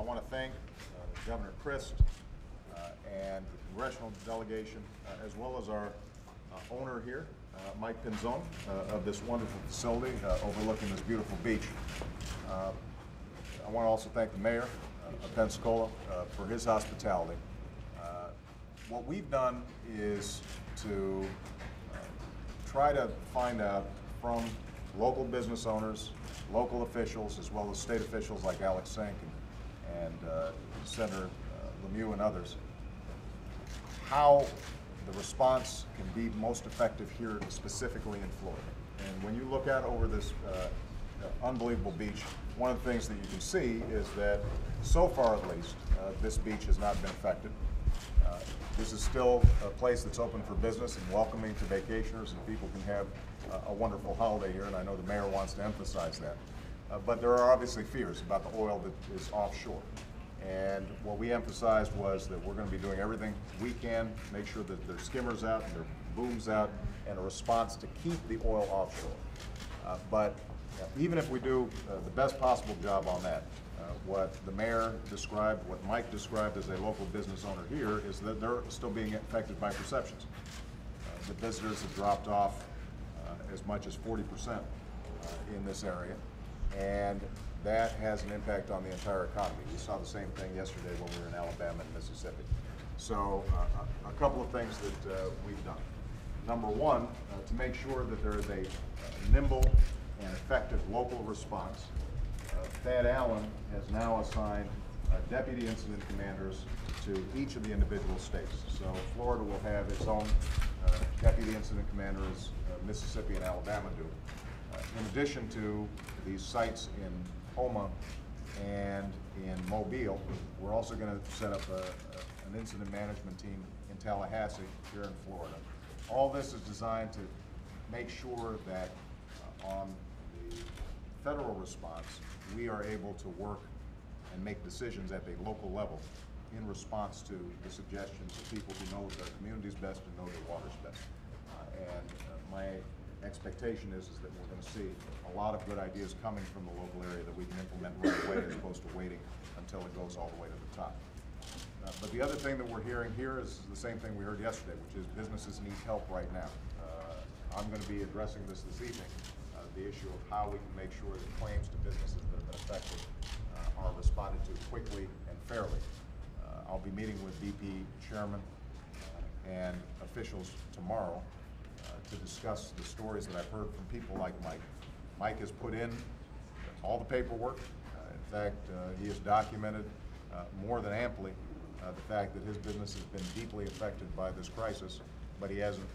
want to thank Governor Christ and the congressional delegation, as well as our owner here, Mike Pinzone, of this wonderful facility overlooking this beautiful beach. I want to also thank the mayor of Pensacola for his hospitality. What we've done is to try to find out from local business owners, local officials, as well as state officials like Alex Sink and Senator Lemieux and others, how the response can be most effective here, specifically in Florida. And when you look out over this unbelievable beach, one of the things that you can see is that, so far at least, this beach has not been affected. This is still a place that's open for business and welcoming to vacationers, and people can have a wonderful holiday here, and I know the mayor wants to emphasize that. But there are obviously fears about the oil that is offshore. And what we emphasized was that we're going to be doing everything we can, make sure that there's skimmers out and there are booms out, and a response to keep the oil offshore. But even if we do the best possible job on that, what the mayor described, what Mike described as a local business owner here, is that they're still being affected by perceptions. The visitors have dropped off as much as 40% in this area, and that has an impact on the entire economy. We saw the same thing yesterday when we were in Alabama and Mississippi. So a couple of things that we've done. Number one, to make sure that there is a nimble and effective local response, Thad Allen has now assigned deputy incident commanders to each of the individual states. So Florida will have its own deputy incident commander, as Mississippi and Alabama do. In addition to these sites in Houma and in Mobile, we're also going to set up an incident management team in Tallahassee here in Florida. All this is designed to make sure that on the federal response, we are able to work and make decisions at the local level in response to the suggestions of people who know their communities best and know their waters best. My expectation is that we're going to see a lot of good ideas coming from the local area that we can implement right away, as opposed to waiting until it goes all the way to the top. But the other thing that we're hearing here is the same thing we heard yesterday, which is businesses need help right now. I'm going to be addressing this evening, the issue of how we can make sure that claims to businesses that have been affected are responded to quickly and fairly. I'll be meeting with BP chairman and officials tomorrow to discuss the stories that I've heard from people like Mike. Mike has put in all the paperwork. In fact, he has documented more than amply the fact that his business has been deeply affected by this crisis, but he hasn't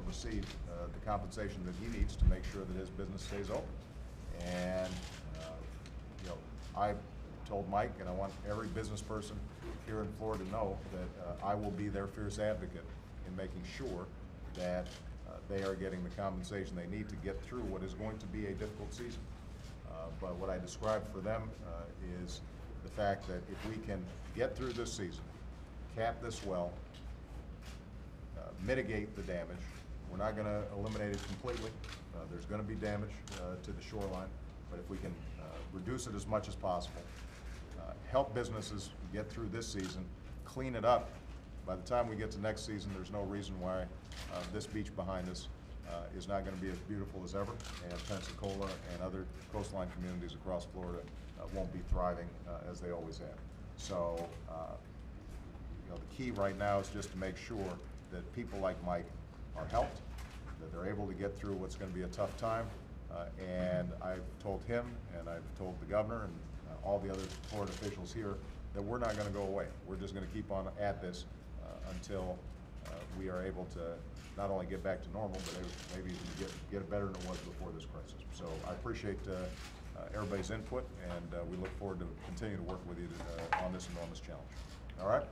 received the compensation that he needs to make sure that his business stays open. And I told Mike, and I want every business person here in Florida to know that I will be their fierce advocate in making sure that they are getting the compensation they need to get through what is going to be a difficult season. But what I described for them is the fact that if we can get through this season, cap this well, mitigate the damage. We're not going to eliminate it completely. There's going to be damage to the shoreline, but if we can reduce it as much as possible, help businesses get through this season, clean it up. By the time we get to next season, there's no reason why this beach behind us is not going to be as beautiful as ever, and Pensacola and other coastline communities across Florida won't be thriving as they always have. So the key right now is just to make sure that people like Mike are helped, that they're able to get through what's going to be a tough time. And I've told him, and I've told the governor and all the other Florida officials here that we're not going to go away. We're just going to keep on at this until we are able to not only get back to normal, but maybe even get better than it was before this crisis. So I appreciate everybody's input, and we look forward to continue to work with you on this enormous challenge. All right?